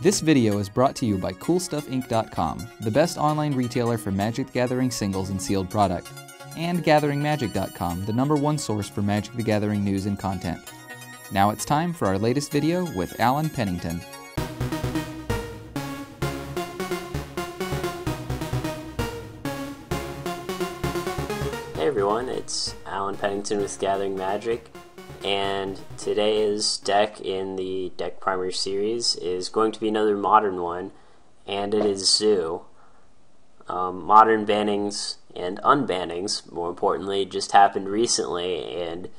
This video is brought to you by CoolStuffInc.com, the best online retailer for Magic the Gathering singles and sealed product, and GatheringMagic.com, the #1 source for Magic the Gathering news and content. Now it's time for our latest video with Alan Pennington. Hey everyone, it's Alan Pennington with Gathering Magic, and today's deck in the Deck Primer series is going to be another modern one, and it is Zoo. Modern bannings and unbannings, more importantly, just happened recently, and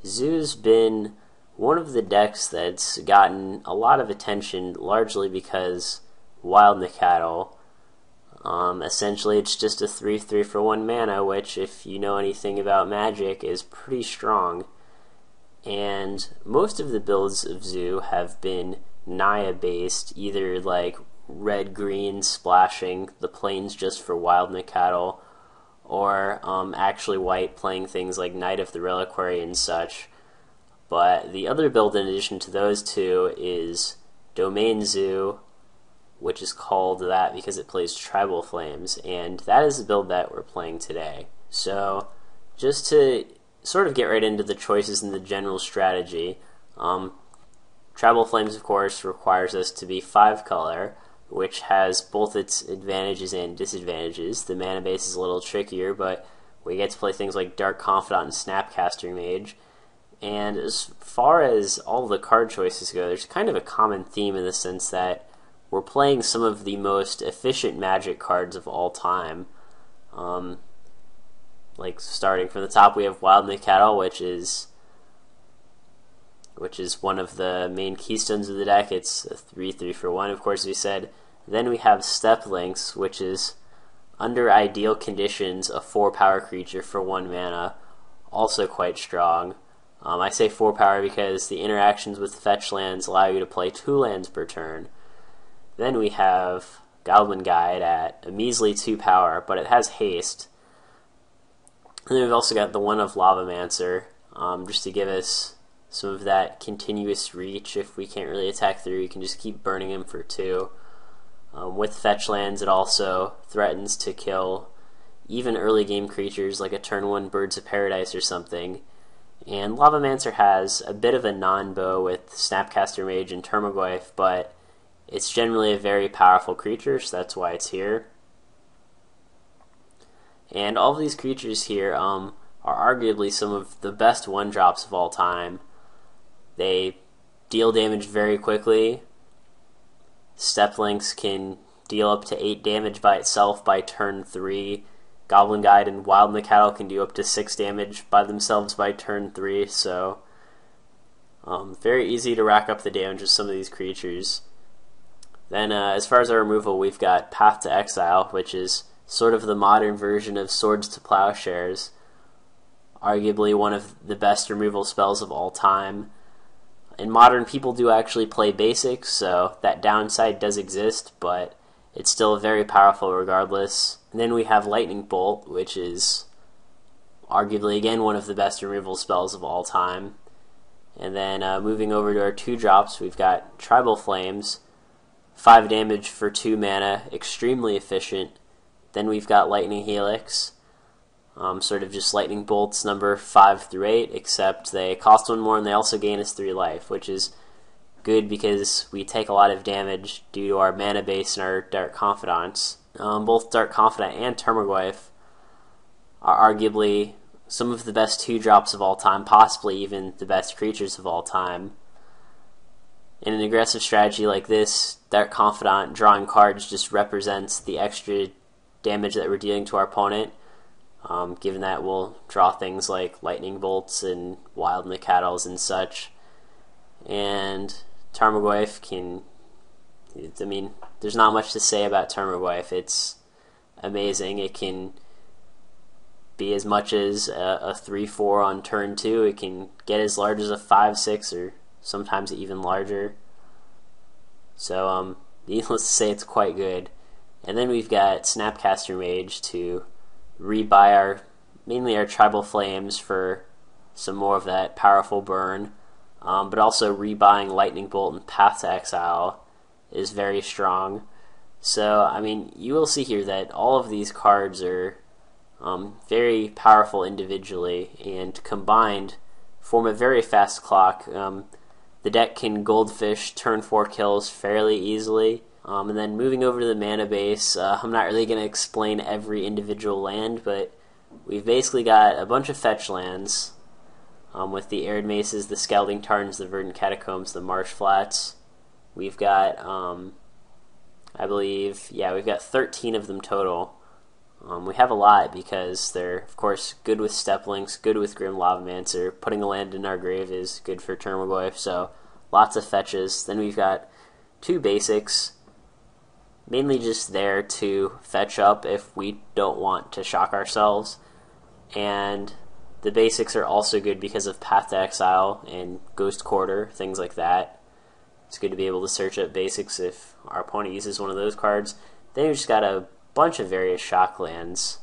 Zoo's been one of the decks that's gotten a lot of attention, largely because Wild Nacatl. Essentially, it's just a 3/3 for 1 mana, which, if you know anything about Magic, is pretty strong. And most of the builds of Zoo have been Naya based, either like red-green splashing the plains just for Wild Nacatl, or actually white playing things like Knight of the Reliquary and such. But the other build in addition to those two is Domain Zoo, which is called that because it plays Tribal Flames, and that is the build that we're playing today. So just to sort of get right into the choices and the general strategy, Tribal Flames, of course, requires us to be 5 color, which has both its advantages and disadvantages. The mana base is a little trickier, but we get to play things like Dark Confidant and Snapcaster Mage. And as far as all the card choices go, there's kind of a common theme in the sense that we're playing some of the most efficient Magic cards of all time. Like starting from the top, we have Wild Nacatl, which is one of the main keystones of the deck. It's a 3/3 for 1, of course, we said. Then we have Steppe Lynx, which is, under ideal conditions, a 4-power creature for 1 mana, also quite strong. I say 4 power because the interactions with fetch lands allow you to play 2 lands per turn. Then we have Goblin Guide at a measly 2 power, but it has haste. And then we've also got the One of Lavamancer, just to give us some of that continuous reach. If we can't really attack through, we can just keep burning him for 2. With fetch lands, it also threatens to kill even early game creatures like a turn 1 Birds of Paradise or something. And Lavamancer has a bit of a non-bow with Snapcaster Mage and Tarmogoyf, but it's generally a very powerful creature, so that's why it's here. And all of these creatures here are arguably some of the best 1-drops of all time. They deal damage very quickly. Steppe Lynx can deal up to 8 damage by itself by turn 3. Goblin Guide and Wild Nacatl can do up to 6 damage by themselves by turn 3, so very easy to rack up the damage with some of these creatures. Then as far as our removal, we've got Path to Exile, which is sort of the modern version of Swords to Plowshares, arguably one of the best removal spells of all time. In Modern, people do actually play basics, so that downside does exist, but it's still very powerful regardless. And then we have Lightning Bolt, which is arguably, again, one of the best removal spells of all time. And then moving over to our 2-drops, we've got Tribal Flames, 5 damage for 2 mana, extremely efficient. Then we've got Lightning Helix, sort of just Lightning Bolts number 5 through 8, except they cost 1 more and they also gain us 3 life, which is good because we take a lot of damage due to our mana base and our Dark Confidants. Both Dark Confidant and Tarmogoyf are arguably some of the best 2-drops of all time, possibly even the best creatures of all time. In an aggressive strategy like this, Dark Confidant drawing cards just represents the extra damage that we're dealing to our opponent, given that we'll draw things like Lightning Bolts and Wild Nacatls and such. And Tarmogoyf can, I mean, there's not much to say about Tarmogoyf. It's amazing. It can be as much as a 3/4 on turn 2. It can get as large as a 5/6 or sometimes even larger. So needless to say, it's quite good. And then we've got Snapcaster Mage to rebuy mainly our Tribal Flames for some more of that powerful burn, but also rebuying Lightning Bolt and Path to Exile. is very strong. So, I mean, you will see here that all of these cards are very powerful individually, and combined form a very fast clock. The deck can goldfish turn 4 kills fairly easily. And then moving over to the mana base, I'm not really going to explain every individual land, but we've basically got a bunch of fetch lands with the Arid Mesas, the Scalding Tarns, the Verdant Catacombs, the Marsh Flats. We've got, I believe, yeah, we've got 13 of them total. We have a lot because they're, of course, good with Steppe Lynx, good with Grim Lavamancer. Putting a land in our grave is good for Tarmogoyf, so lots of fetches. Then we've got 2 basics, mainly just there to fetch up if we don't want to shock ourselves. And the basics are also good because of Path to Exile and Ghost Quarter, things like that. It's good to be able to search up basics if our opponent uses one of those cards. Then we've just got a bunch of various shock lands.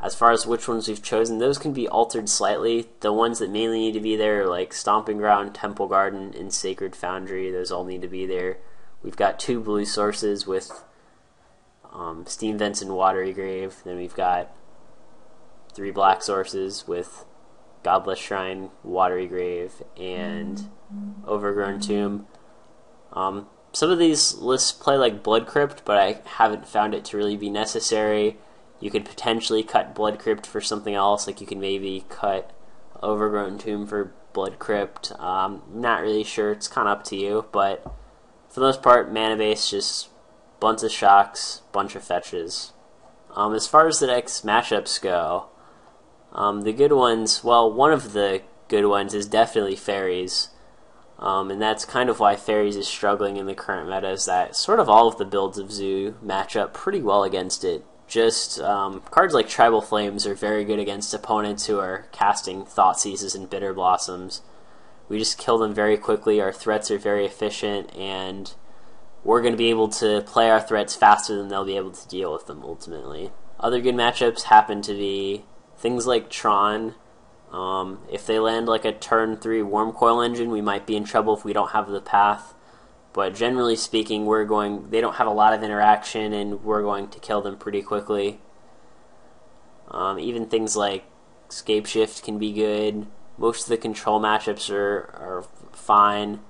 As far as which ones we've chosen, those can be altered slightly. The ones that mainly need to be there are like Stomping Ground, Temple Garden, and Sacred Foundry. Those all need to be there. We've got 2 blue sources with Steam Vents and Watery Grave. Then we've got 3 black sources with Godless Shrine, Watery Grave, and Overgrown Tomb. Some of these lists play like Blood Crypt, but I haven't found it to really be necessary. You could potentially cut Blood Crypt for something else, like you can maybe cut Overgrown Tomb for Blood Crypt. Not really sure, it's kind of up to you, but for the most part, mana base, just bunch of shocks, bunch of fetches. As far as the deck's matchups go, the good ones, well, one of the good ones is definitely Fairies. And that's kind of why Fairies is struggling in the current meta, is that sort of all of the builds of Zoo match up pretty well against it. Just cards like Tribal Flames are very good against opponents who are casting Thoughtseizes and Bitter Blossoms. We just kill them very quickly, our threats are very efficient, and we're going to be able to play our threats faster than they'll be able to deal with them ultimately. Other good matchups happen to be things like Tron. If they land like a turn 3 Wormcoil Engine, we might be in trouble if we don't have the path. But generally speaking, they don't have a lot of interaction, and we're going to kill them pretty quickly. Even things like Scapeshift can be good. Most of the control matchups are fine.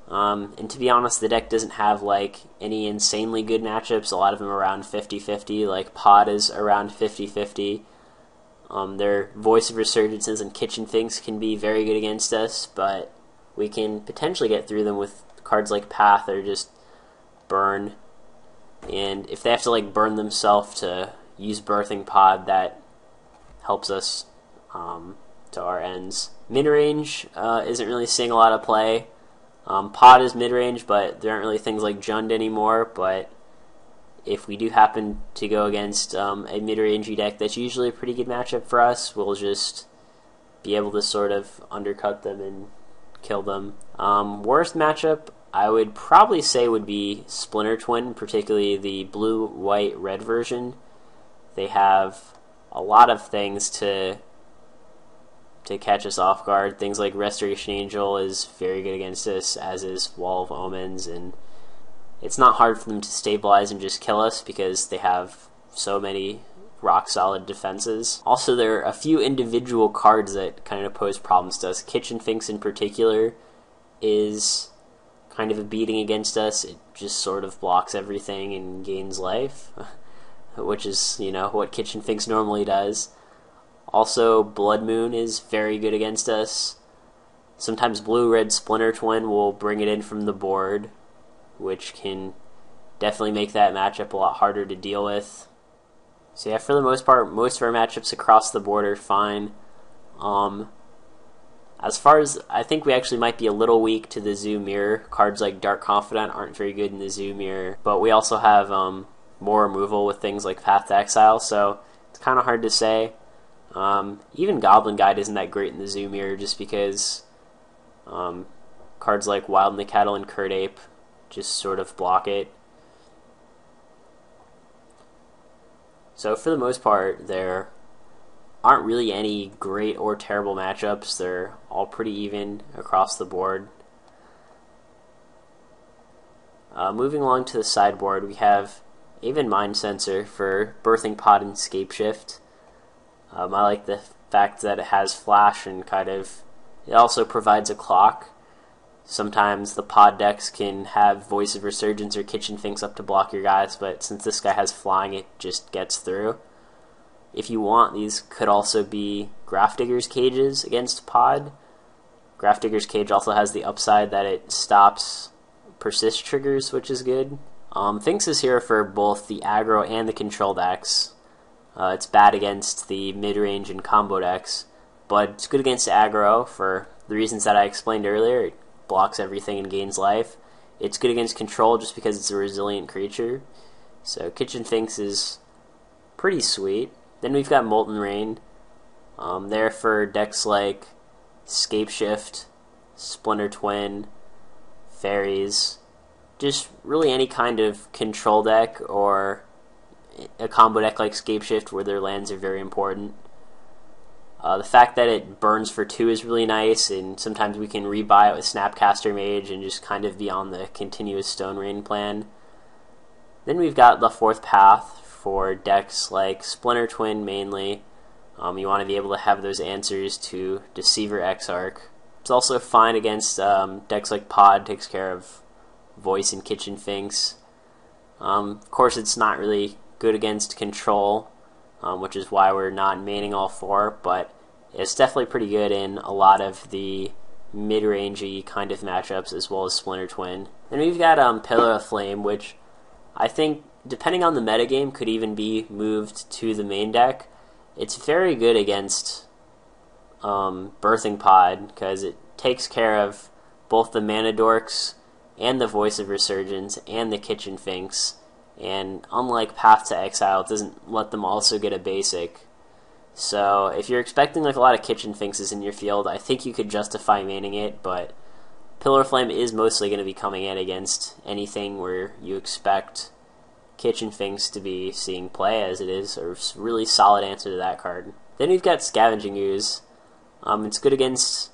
And to be honest, the deck doesn't have like any insanely good matchups. A lot of them are around 50-50, like Pod is around 50-50. Their Voice of Resurgences and Kitchen Finks can be very good against us, but we can potentially get through them with cards like Path or just Burn. And if they have to like burn themselves to use Birthing Pod, that helps us to our ends. Mid-range isn't really seeing a lot of play. Pod is mid-range, but there aren't really things like Jund anymore, but if we do happen to go against a mid-rangey deck, that's usually a pretty good matchup for us. We'll just be able to sort of undercut them and kill them. Worst matchup, I would probably say, would be Splinter Twin, particularly the blue, white, red version. They have a lot of things to catch us off guard. Things like Restoration Angel is very good against us, as is Wall of Omens, and it's not hard for them to stabilize and just kill us because they have so many rock-solid defenses. Also, there are a few individual cards that kind of pose problems to us. Kitchen Finks in particular is kind of a beating against us. It just sort of blocks everything and gains life, which is, you know, what Kitchen Finks normally does. Also, Blood Moon is very good against us. Sometimes Blue-Red Splinter Twin will bring it in from the board, which can definitely make that matchup a lot harder to deal with. So yeah, for the most part, most of our matchups across the board are fine. As far as, I think we actually might be a little weak to the Zoo Mirror. Cards like Dark Confidant aren't very good in the Zoo Mirror, but we also have more removal with things like Path to Exile, so it's kind of hard to say. Even Goblin Guide isn't that great in the Zoo Mirror, just because cards like Wild Nacatl and Curd Ape just sort of block it. So for the most part, there aren't really any great or terrible matchups. They're all pretty even across the board. Moving along to the sideboard, we have Aven Mindcensor for Birthing Pod and Scapeshift. I like the fact that it has flash and it also provides a clock. Sometimes the pod decks can have Voice of Resurgence or Kitchen Finks up to block your guys, but since this guy has flying, it just gets through. If you want, these could also be Grafdigger's Cages against pod. Grafdigger's Cage also has the upside that it stops persist triggers, which is good. Finks is here for both the aggro and the control decks. It's bad against the mid-range and combo decks, but it's good against aggro for the reasons that I explained earlier. It blocks everything and gains life. It's good against control just because it's a resilient creature. So Kitchen Finks is pretty sweet. Then we've got Molten Rain. There for decks like Scapeshift, Splinter Twin, Fairies, just really any kind of control deck or a combo deck like Scapeshift where their lands are very important. The fact that it burns for 2 is really nice, and sometimes we can rebuy it with Snapcaster Mage and just kind of be on the continuous Stone Rain plan. Then we've got the fourth path for decks like Splinter Twin mainly. You want to be able to have those answers to Deceiver Exarch. It's also fine against decks like Pod, takes care of Voice and Kitchen Finks. Of course, it's not really good against control, which is why we're not maining all 4, but it's definitely pretty good in a lot of the mid-rangey kind of matchups as well as Splinter Twin. Then we've got Pillar of Flame, which I think, depending on the metagame, could even be moved to the main deck. It's very good against Birthing Pod because it takes care of both the Mana Dorks and the Voice of Resurgence and the Kitchen Finks, and unlike Path to Exile, it doesn't let them also get a basic. So if you're expecting like a lot of Kitchen Finks in your field, I think you could justify maining it, but Pillar of Flame is mostly going to be coming in against anything where you expect Kitchen Finks to be seeing play, as it is a really solid answer to that card. Then we've got Scavenging Ooze. It's good against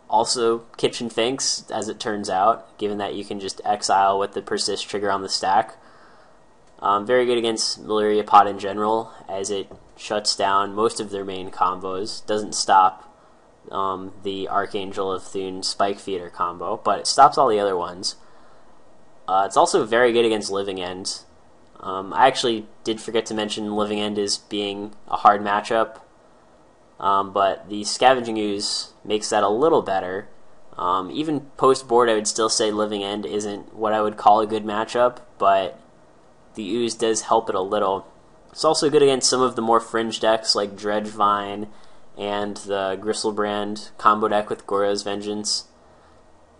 also Kitchen Finks, as it turns out, given that you can just exile with the persist trigger on the stack. Very good against Malaria Pod in general, as it shuts down most of their main combos. Doesn't stop the Archangel of Thune Spike Feeder combo, but it stops all the other ones. It's also very good against Living End. I actually did forget to mention Living End as being a hard matchup, but the Scavenging Ooze makes that a little better. Even post-board, I would still say Living End isn't what I would call a good matchup, but the Ooze does help it a little. It's also good against some of the more fringe decks like Dredgevine and the Gristlebrand combo deck with Goro's Vengeance.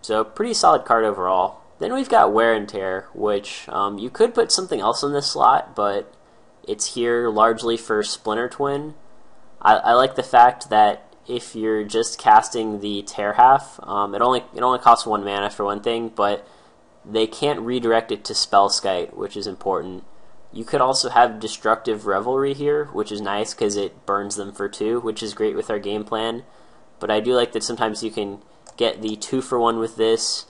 So pretty solid card overall. Then we've got Wear and Tear, which you could put something else in this slot, but it's here largely for Splinter Twin. I like the fact that if you're just casting the Tear half, it only costs 1 mana for one thing, but they can't redirect it to Spellskite, which is important. You could also have Destructive Revelry here, which is nice because it burns them for 2, which is great with our game plan. But I do like that sometimes you can get the 2-for-1 with this.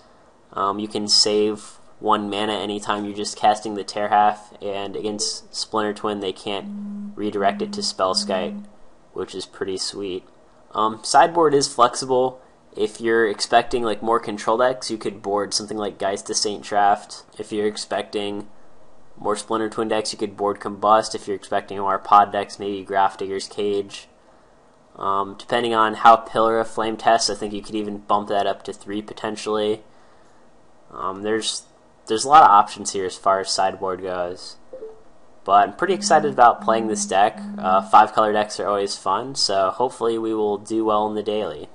You can save 1 mana anytime you're just casting the Tear half, and against Splinter Twin they can't redirect it to Spellskite, which is pretty sweet. Sideboard is flexible. If you're expecting like more control decks, you could board something like Geist of Saint Traft. If you're expecting more Splinter Twin decks, you could board Combust. If you're expecting more pod decks, maybe Grafdigger's Cage. Depending on how Pillar of Flame tests, I think you could even bump that up to 3 potentially. There's a lot of options here as far as sideboard goes, but I'm pretty excited about playing this deck. 5-color decks are always fun, so hopefully we will do well in the daily.